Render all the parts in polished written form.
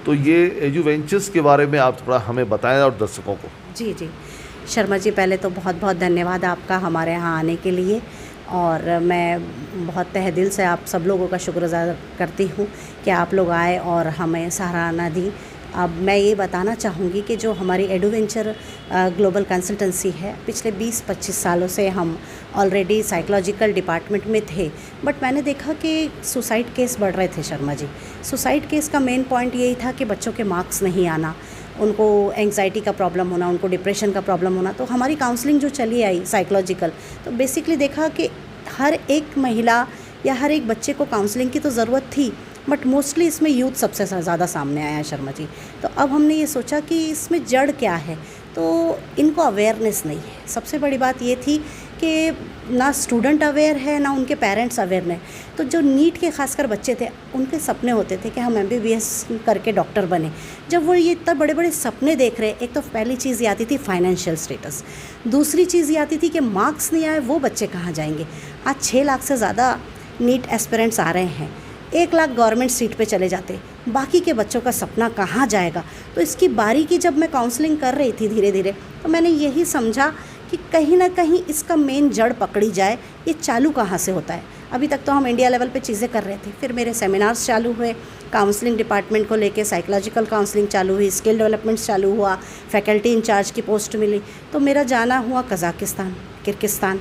तो ये एजुवेंचर्स के बारे में आप थोड़ा हमें बताएं और दर्शकों को। जी जी शर्मा जी, पहले तो बहुत बहुत धन्यवाद आपका हमारे यहाँ आने के लिए, और मैं बहुत तहे दिल से आप सब लोगों का शुक्रगुज़ार करती हूँ कि आप लोग आए और हमें सराहना दी। अब मैं ये बताना चाहूँगी कि जो हमारी एडवेंचर ग्लोबल कंसल्टेंसी है, पिछले 20-25 सालों से हम ऑलरेडी साइकोलॉजिकल डिपार्टमेंट में थे, बट मैंने देखा कि सुसाइड केस बढ़ रहे थे शर्मा जी। सुसाइड केस का मेन पॉइंट यही था कि बच्चों के मार्क्स नहीं आना, उनको एंग्जाइटी का प्रॉब्लम होना, उनको डिप्रेशन का प्रॉब्लम होना। तो हमारी काउंसलिंग जो चली आई साइकोलॉजिकल, तो बेसिकली देखा कि हर एक महिला या हर एक बच्चे को काउंसलिंग की तो ज़रूरत थी, बट मोस्टली इसमें यूथ सबसे ज़्यादा सामने आया है शर्मा जी। तो अब हमने ये सोचा कि इसमें जड़ क्या है, तो इनको अवेयरनेस नहीं है। सबसे बड़ी बात ये थी कि ना स्टूडेंट अवेयर है, ना उनके पेरेंट्स अवेयर नहीं। तो जो नीट के खासकर बच्चे थे, उनके सपने होते थे कि हम MBBS करके डॉक्टर बने। जब वो ये इतना बड़े बड़े सपने देख रहे, एक तो पहली चीज़ ये आती थी फाइनेंशियल स्टेटस, दूसरी चीज़ ये आती थी कि मार्क्स नहीं आए, वो बच्चे कहाँ जाएंगे। आज 6 लाख से ज़्यादा नीट एस्पिरेंट्स आ रहे हैं, 1 लाख गवर्नमेंट सीट पे चले जाते, बाकी के बच्चों का सपना कहाँ जाएगा। तो इसकी बारीकी जब मैं काउंसलिंग कर रही थी धीरे धीरे, तो मैंने यही समझा कि कहीं ना कहीं इसका मेन जड़ पकड़ी जाए, ये चालू कहाँ से होता है। अभी तक तो हम इंडिया लेवल पे चीज़ें कर रहे थे, फिर मेरे सेमिनार्स चालू हुए, काउंसलिंग डिपार्टमेंट को लेके साइकोलॉजिकल काउंसलिंग चालू हुई, स्किल डेवलपमेंट्स चालू हुआ, फैकल्टी इंचार्ज की पोस्ट मिली, तो मेरा जाना हुआ कज़ाकिस्तान, किर्गिस्तान,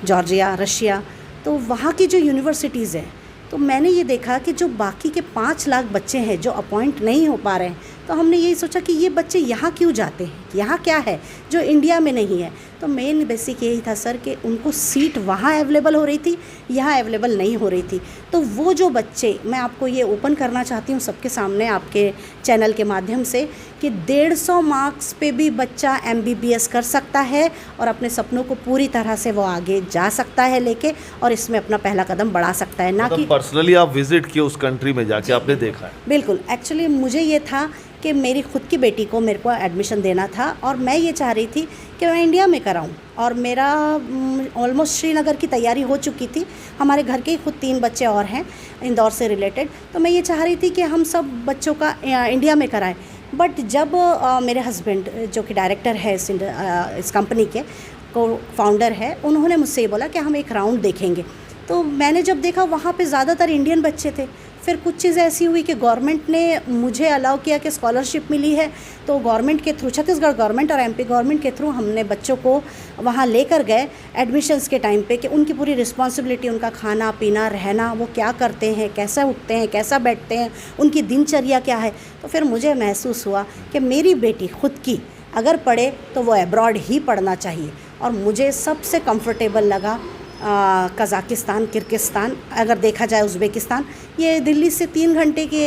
जॉर्जिया, रशिया। तो वहाँ की जो यूनिवर्सिटीज़ हैं, तो मैंने ये देखा कि जो बाकी के 5 लाख बच्चे हैं जो अपॉइंट नहीं हो पा रहे हैं, तो हमने यही सोचा कि ये बच्चे यहाँ क्यों जाते हैं, यहाँ क्या है जो इंडिया में नहीं है। तो मेन बेसिक यही था सर कि उनको सीट वहाँ अवेलेबल हो रही थी, यहाँ अवेलेबल नहीं हो रही थी। तो वो जो बच्चे, मैं आपको ये ओपन करना चाहती हूँ सबके सामने आपके चैनल के माध्यम से, कि 150 मार्क्स पे भी बच्चा MBBS कर सकता है और अपने सपनों को पूरी तरह से वो आगे जा सकता है लेके, और इसमें अपना पहला कदम बढ़ा सकता है। ना कि पर्सनली आप विजिट किए उस कंट्री में जाके, आपने देखा है? बिल्कुल, एक्चुअली मुझे ये था कि मेरी खुद की बेटी को मेरे को एडमिशन देना था, और मैं ये चाह रही थी कि मैं इंडिया में कराऊं, और मेरा ऑलमोस्ट श्रीनगर की तैयारी हो चुकी थी। हमारे घर के ही खुद 3 बच्चे और हैं इंदौर से रिलेटेड, तो मैं ये चाह रही थी कि हम सब बच्चों का इंडिया में कराएं। बट जब मेरे हस्बैंड जो कि डायरेक्टर है इस कंपनी के, को फाउंडर है, उन्होंने मुझसे ये बोला कि हम एक राउंड देखेंगे। तो मैंने जब देखा वहाँ पे ज़्यादातर इंडियन बच्चे थे। फिर कुछ चीज़ ऐसी हुई कि गवर्नमेंट ने मुझे अलाउ किया कि स्कॉलरशिप मिली है, तो गवर्नमेंट के थ्रू, छत्तीसगढ़ गवर्नमेंट और MP गवर्नमेंट के थ्रू हमने बच्चों को वहाँ लेकर गए एडमिशन्स के टाइम पे, कि उनकी पूरी रिस्पॉन्सिबिलिटी, उनका खाना पीना रहना, वो क्या करते हैं, कैसा उठते हैं, कैसा बैठते हैं, उनकी दिनचर्या क्या है। तो फिर मुझे महसूस हुआ कि मेरी बेटी खुद की अगर पढ़े तो वो अब्रॉड ही पढ़ना चाहिए, और मुझे सबसे कंफर्टेबल लगा कज़ाकिस्तान, किर्गिस्तान, अगर देखा जाए उज़्बेकिस्तान, ये दिल्ली से 3 घंटे के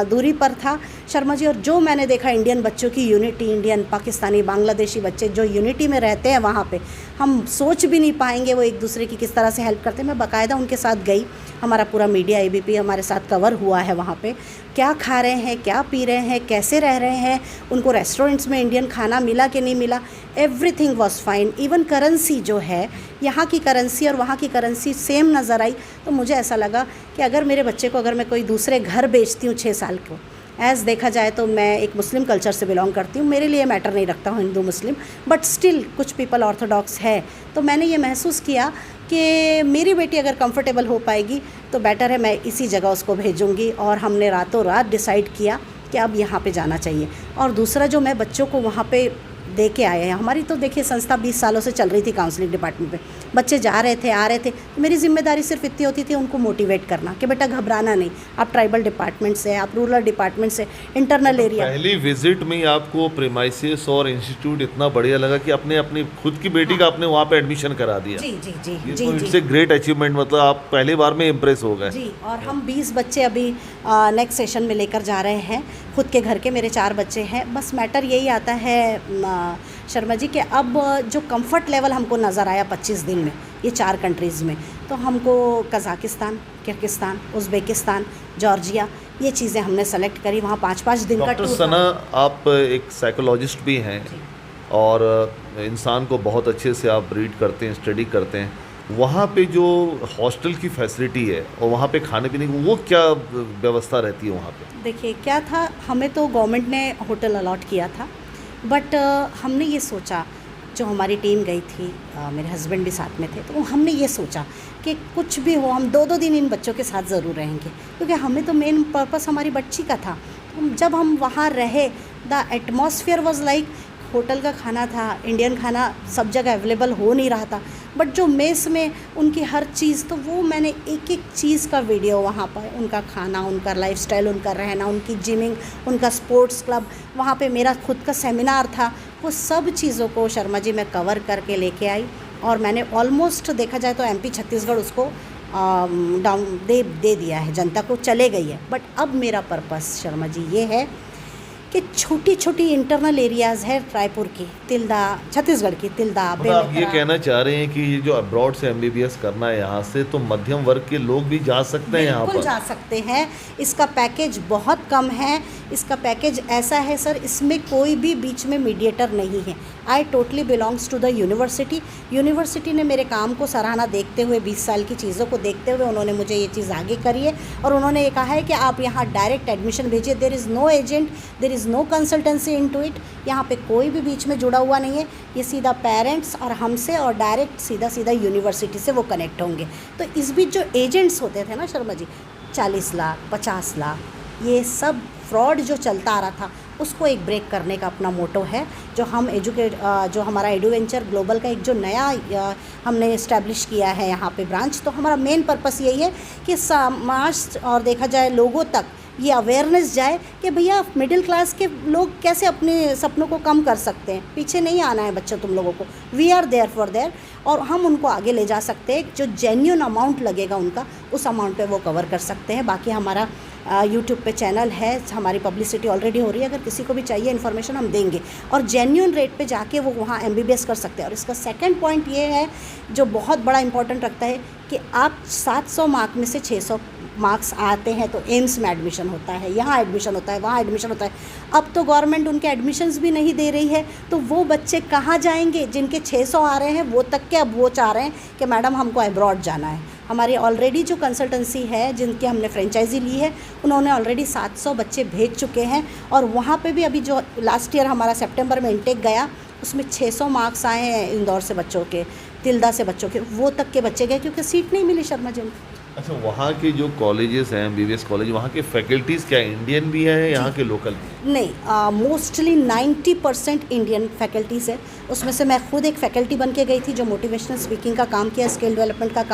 दूरी पर था शर्मा जी। और जो मैंने देखा इंडियन बच्चों की यूनिटी, इंडियन, पाकिस्तानी, बांग्लादेशी बच्चे जो यूनिटी में रहते हैं वहाँ पे, हम सोच भी नहीं पाएंगे वो एक दूसरे की किस तरह से हेल्प करते हैं। मैं बाकायदा उनके साथ गई, हमारा पूरा मीडिया ABP हमारे साथ कवर हुआ है वहाँ पे, क्या खा रहे हैं, क्या पी रहे हैं, कैसे रह रहे हैं, उनको रेस्टोरेंट्स में इंडियन खाना मिला कि नहीं मिला, everything was fine. Even currency जो है, यहाँ की करेंसी और वहाँ की करेंसी सेम नज़र आई। तो मुझे ऐसा लगा कि अगर मेरे बच्चे को, अगर मैं कोई दूसरे घर भेजती हूँ 6 साल को, एज़ देखा जाए तो मैं एक मुस्लिम कल्चर से बिलोंग करती हूँ, मेरे लिए मैटर नहीं रखता हूँ हिंदू मुस्लिम, बट स्टिल कुछ पीपल ऑर्थोडॉक्स है। तो मैंने ये महसूस किया कि मेरी बेटी अगर कंफर्टेबल हो पाएगी तो बेटर है मैं इसी जगह उसको भेजूँगी, और हमने रातों रात डिसाइड किया कि अब यहाँ पे जाना चाहिए। और दूसरा जो मैं बच्चों को वहाँ पे दे के आए हैं, हमारी तो देखिए संस्था 20 सालों से चल रही थी काउंसलिंग डिपार्टमेंट में, बच्चे जा रहे थे, आ रहे थे, तो मेरी जिम्मेदारी सिर्फ इतनी होती थी उनको मोटिवेट करना कि बेटा घबराना नहीं, आप ट्राइबल डिपार्टमेंट से, आप रूरल डिपार्टमेंट से, इंटरनल एरिया। पहली विजिट में ही आपको प्रीमाइसेस और इंस्टीट्यूट इतना बढ़िया लगा कि आपने अपनी खुद की बेटी का आपने वहाँ पे एडमिशन करा दिया। जी जी जी ये जी तो जी इट्स ए ग्रेट अचीवमेंट, मतलब आप पहली बार में इम्प्रेस हो गए। जी। और हम 20 बच्चे अभी नेक्स्ट सेशन में लेकर जा रहे हैं, खुद के घर के मेरे 4 बच्चे हैं। बस मैटर यही आता है शर्मा जी कि अब जो कंफर्ट लेवल हमको नज़र आया 25 दिन में ये 4 कंट्रीज़ में, तो हमको कज़ाकिस्तान, किर्गिस्तान, उज़्बेकिस्तान, जॉर्जिया, ये चीज़ें हमने सेलेक्ट करी। वहाँ 5-5 दिन का टूर। सना, आप एक साइकोलॉजिस्ट भी हैं और इंसान को बहुत अच्छे से आप रीड करते हैं, स्टडी करते हैं, वहाँ पे जो हॉस्टल की फैसिलिटी है और वहाँ पे खाने पीने की वो क्या व्यवस्था रहती है वहाँ पे? देखिए क्या था, हमें तो गवर्नमेंट ने होटल अलॉट किया था, बट हमने ये सोचा, जो हमारी टीम गई थी, मेरे हस्बैंड भी साथ में थे, तो हमने ये सोचा कि कुछ भी हो हम 2-2 दिन इन बच्चों के साथ ज़रूर रहेंगे, क्योंकि हमें तो मेन पर्पस हमारी बच्ची का था। जब हम वहाँ रहे, the atmosphere was like, hotel का खाना था, इंडियन खाना सब जगह अवेलेबल हो नहीं रहा था, बट जो मेस में उनकी हर चीज़, तो वो मैंने एक एक चीज़ का वीडियो वहाँ पर, उनका खाना, उनका लाइफस्टाइल, उनका रहना, उनकी जिमिंग, उनका स्पोर्ट्स क्लब, वहाँ पे मेरा खुद का सेमिनार था, वो सब चीज़ों को शर्मा जी मैं कवर करके लेके आई। और मैंने ऑलमोस्ट देखा जाए तो एमपी छत्तीसगढ़ उसको डाउन दे दिया है, जनता को चले गई है। बट अब मेरा पर्पस शर्मा जी ये है कि छोटी छोटी इंटरनल एरियाज़ है रायपुर की, तिल्दा, छत्तीसगढ़ की तिल्दा, मतलब आप ये कहना चाह रहे हैं कि ये जो अब्रॉड से एमबीबीएस करना है यहाँ से, तो मध्यम वर्ग के लोग भी जा सकते हैं यहाँ बिल्कुल पर? जा सकते हैं। इसका पैकेज बहुत कम है, इसका पैकेज ऐसा है सर, इसमें कोई भी बीच में मीडिएटर नहीं है। I totally belongs to the university. University ने मेरे काम को सराहना देखते हुए, 20 साल की चीज़ों को देखते हुए उन्होंने मुझे ये चीज़ आगे करी है, और उन्होंने ये कहा है कि आप यहाँ डायरेक्ट एडमिशन भेजिए, there is no agent, there is no consultancy into it. यहाँ पे कोई भी बीच में जुड़ा हुआ नहीं है, ये सीधा पेरेंट्स और हमसे और डायरेक्ट सीधा यूनिवर्सिटी से वो कनेक्ट होंगे। तो इस बीच जो एजेंट्स होते थे ना शर्मा जी, 40 लाख 50 लाख, ये सब फ्रॉड जो चलता आ रहा था, उसको एक ब्रेक करने का अपना मोटो है। जो हम जो हमारा एडवेंचर ग्लोबल का एक जो नया हमने इस्टेब्लिश किया है यहाँ पे ब्रांच, तो हमारा मेन पर्पस यही है कि समाज और देखा जाए लोगों तक ये अवेयरनेस जाए कि भैया मिडिल क्लास के लोग कैसे अपने सपनों को कम कर सकते हैं। पीछे नहीं आना है बच्चों तुम लोगों को, we are there for there, और हम उनको आगे ले जा सकते हैं। जो जेन्युइन अमाउंट लगेगा उनका, उस अमाउंट पे वो कवर कर सकते हैं। बाकी हमारा यूट्यूब पे चैनल है, हमारी पब्लिसिटी ऑलरेडी हो रही है, अगर किसी को भी चाहिए इन्फॉर्मेशन हम देंगे, और जेन्युइन रेट पे जाके वो वहाँ एमबीबीएस कर सकते हैं। और इसका सेकंड पॉइंट ये है जो बहुत बड़ा इंपॉर्टेंट रखता है कि आप 700 मार्क में से 600 मार्क्स आते हैं तो एम्स में एडमिशन होता है, यहाँ एडमिशन होता है, वहाँ एडमिशन होता है। अब तो गवर्नमेंट उनके एडमिशन्स भी नहीं दे रही है, तो वो बच्चे कहाँ जाएंगे? जिनके 600 आ रहे हैं वो तक के अब वो चाह रहे हैं कि मैडम हमको अब्रॉड जाना है। हमारी ऑलरेडी जो कंसल्टेंसी है, जिनकी हमने फ्रेंचाइजी ली है, उन्होंने ऑलरेडी 700 बच्चे भेज चुके हैं, और वहाँ पे भी अभी जो लास्ट ईयर हमारा सितंबर में इंटेक गया, उसमें 600 मार्क्स आए हैं इंदौर से बच्चों के, तिल्दा से बच्चों के, वो तक के बच्चे गए क्योंकि सीट नहीं मिली शर्मा जी उनको। अच्छा, वहाँ के जो कॉलेजेस हैं, एमबीबीएस कॉलेज, वहाँ के फैकल्टीज़ क्या इंडियन भी हैं, यहाँ के लोकल भी? नहीं, मोस्टली 90% इंडियन फैकल्टीज़ है। उसमें से मैं खुद एक फ़ैकल्टी बन के गई थी जो मोटिवेशनल स्पीकिंग का काम किया, स्किल डेवलपमेंट का काम